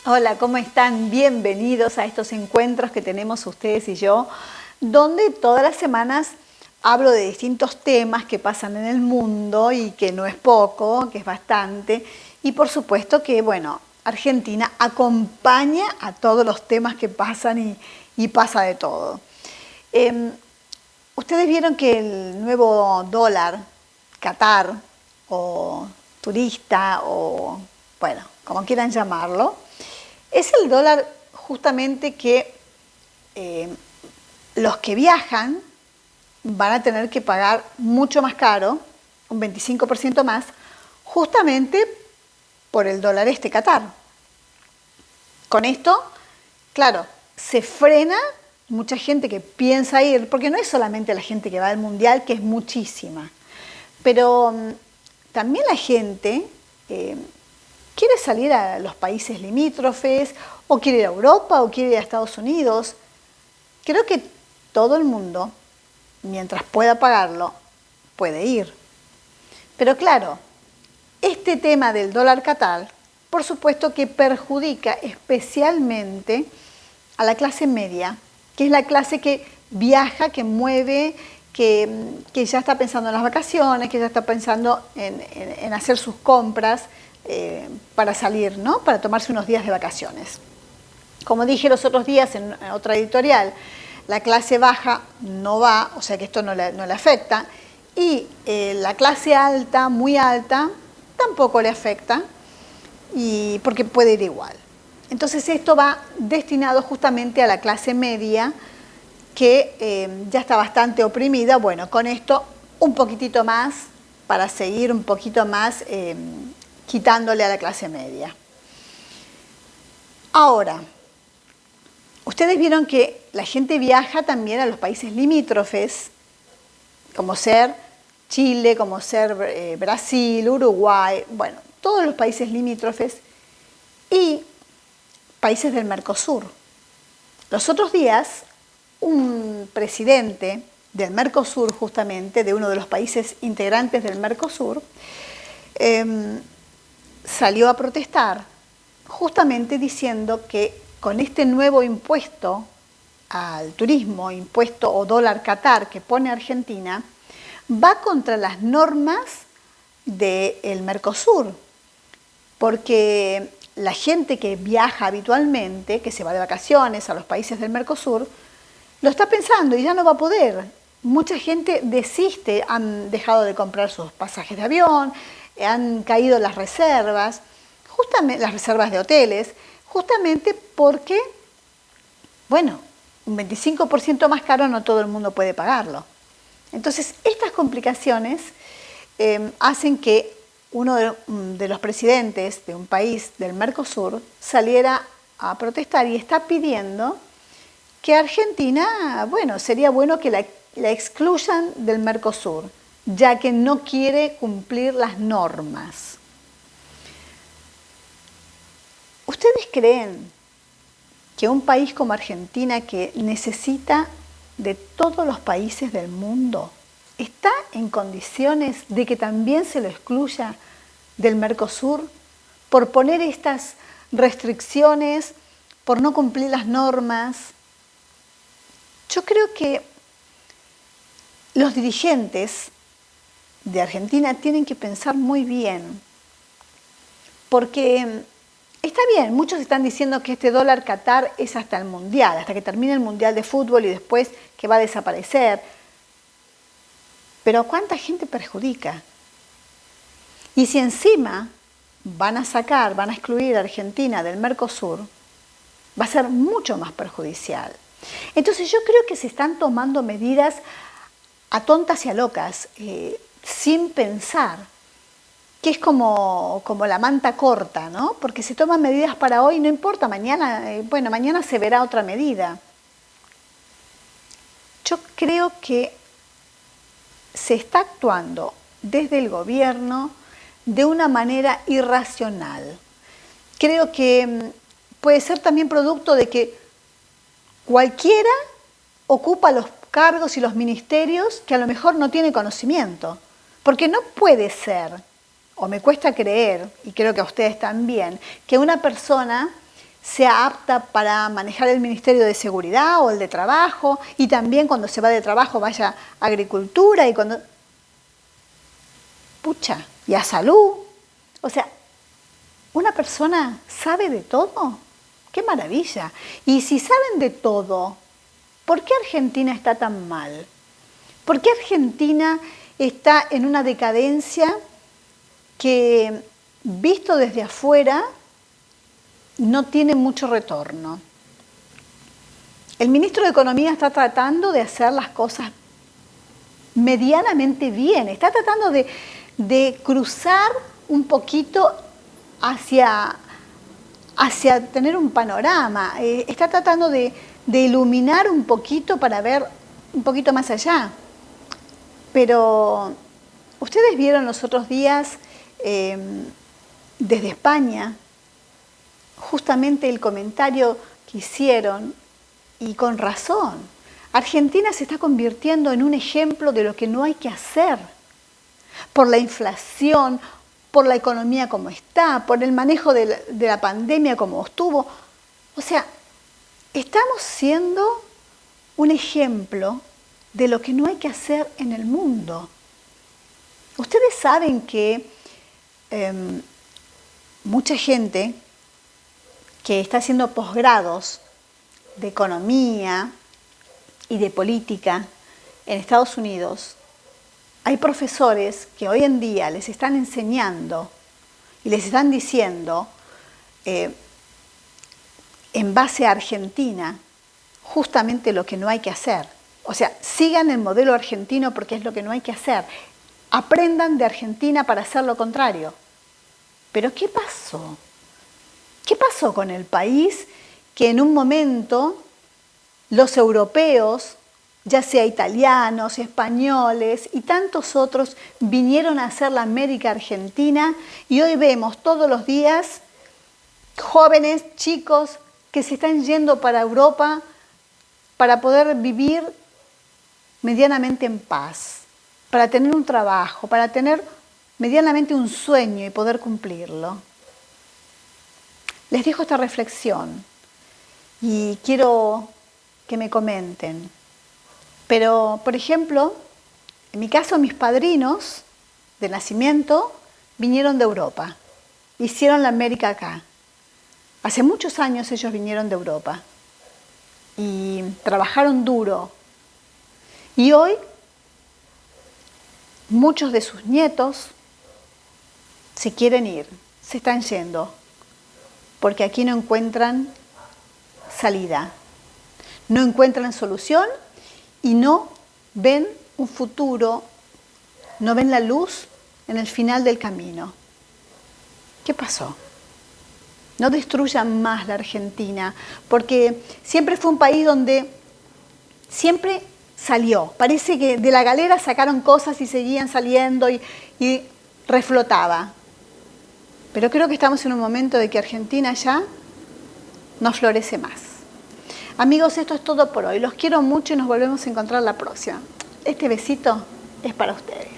Hola, ¿cómo están? Bienvenidos a estos encuentros que tenemos ustedes y yo, donde todas las semanas hablo de distintos temas que pasan en el mundo y que no es poco, que es bastante. Y por supuesto que, bueno, Argentina acompaña a todos los temas que pasan y pasa de todo. Eh, Ustedes vieron que el nuevo dólar, Qatar o turista o, bueno, como quieran llamarlo, es el dólar justamente que eh, los que viajan van a tener que pagar mucho más caro, un 25% más, justamente por el dólar Qatar. Con esto, claro, se frena mucha gente que piensa ir, porque no es solamente la gente que va al mundial, que es muchísima, pero también la gente quiere salir a los países limítrofes, o quiere ir a Europa, o quiere ir a Estados Unidos. Creo que todo el mundo, mientras pueda pagarlo, puede ir. Pero claro, este tema del dólar Qatar, por supuesto que perjudica especialmente a la clase media, que es la clase que viaja, que mueve, que ya está pensando en las vacaciones, que ya está pensando en hacer sus compras para salir, ¿no? Para tomarse unos días de vacaciones. Como dije los otros días en otra editorial, la clase baja no va, o sea que esto no le afecta, y la clase alta, muy alta, tampoco le afecta, y porque puede ir igual. Entonces esto va destinado justamente a la clase media que ya está bastante oprimida. Bueno, con esto un poquitito más para seguir un poquito más quitándole a la clase media. Ahora, ustedes vieron que la gente viaja también a los países limítrofes, como ser Chile, como ser Brasil, Uruguay, bueno, todos los países limítrofes y países del Mercosur. Los otros días, un presidente del Mercosur, justamente, de uno de los países integrantes del Mercosur, salió a protestar justamente diciendo que con este nuevo impuesto al turismo, impuesto o dólar Qatar que pone Argentina, va contra las normas del Mercosur, porque la gente que viaja habitualmente, que se va de vacaciones a los países del Mercosur, lo está pensando y ya no va a poder. Mucha gente desiste, han dejado de comprar sus pasajes de avión, han caído las reservas, justamente las reservas de hoteles, justamente porque, bueno, un 25% más caro no todo el mundo puede pagarlo. Entonces, estas complicaciones hacen que uno de los presidentes de un país del Mercosur saliera a protestar y está pidiendo que Argentina, bueno, sería bueno que la excluyan del Mercosur, ya que no quiere cumplir las normas. ¿Ustedes creen que un país como Argentina, que necesita de todos los países del mundo, está en condiciones de que también se lo excluya del Mercosur por poner estas restricciones, por no cumplir las normas? Yo creo que los dirigentes de Argentina tienen que pensar muy bien, porque está bien, muchos están diciendo que este dólar Qatar es hasta el Mundial, hasta que termine el Mundial de Fútbol y después que va a desaparecer. Pero ¿cuánta gente perjudica? Y si encima van a excluir a Argentina del Mercosur, va a ser mucho más perjudicial. Entonces yo creo que se están tomando medidas a tontas y a locas, sin pensar, que es como la manta corta, ¿no? Porque se toman medidas para hoy, no importa, mañana, mañana se verá otra medida. Yo creo que se está actuando desde el gobierno de una manera irracional. Creo que puede ser también producto de que cualquiera ocupa los cargos y los ministerios que a lo mejor no tiene conocimiento. Porque no puede ser, o me cuesta creer, y creo que a ustedes también, que una persona sea apta para manejar el Ministerio de Seguridad o el de Trabajo, y también cuando se va de trabajo vaya a Agricultura y cuando... Pucha, y a Salud. O sea, ¿una persona sabe de todo? ¡Qué maravilla! Y si saben de todo, ¿por qué Argentina está tan mal? ¿Por qué Argentina está en una decadencia que, visto desde afuera, no tiene mucho retorno? El ministro de Economía está tratando de hacer las cosas medianamente bien, está tratando de cruzar un poquito hacia tener un panorama, está tratando de iluminar un poquito para ver un poquito más allá. Pero ustedes vieron los otros días desde España justamente el comentario que hicieron, y con razón. Argentina se está convirtiendo en un ejemplo de lo que no hay que hacer, por la inflación, por la economía como está, por el manejo de la pandemia como estuvo. O sea, estamos siendo un ejemplo de lo que no hay que hacer en el mundo. Ustedes saben que mucha gente que está haciendo posgrados de economía y de política en Estados Unidos, hay profesores que hoy en día les están enseñando y les están diciendo, en base a Argentina, justamente lo que no hay que hacer. O sea, sigan el modelo argentino porque es lo que no hay que hacer. Aprendan de Argentina para hacer lo contrario. Pero ¿qué pasó? ¿Qué pasó con el país que en un momento los europeos, ya sea italianos, españoles y tantos otros, vinieron a hacer la América Argentina, y hoy vemos todos los días jóvenes, chicos, que se están yendo para Europa para poder vivir medianamente en paz, para tener un trabajo, para tener medianamente un sueño y poder cumplirlo? Les dejo esta reflexión y quiero que me comenten. Pero, por ejemplo, en mi caso, mis padrinos de nacimiento vinieron de Europa, hicieron la América acá. Hace muchos años ellos vinieron de Europa y trabajaron duro. Y hoy muchos de sus nietos se quieren ir, se están yendo, porque aquí no encuentran salida, no encuentran solución y no ven un futuro, no ven la luz en el final del camino. ¿Qué pasó? No destruyan más la Argentina, porque siempre fue un país donde siempre salió. Parece que de la galera sacaron cosas y seguían saliendo y reflotaba. Pero creo que estamos en un momento de que Argentina ya no florece más. Amigos, esto es todo por hoy. Los quiero mucho y nos volvemos a encontrar la próxima. Este besito es para ustedes.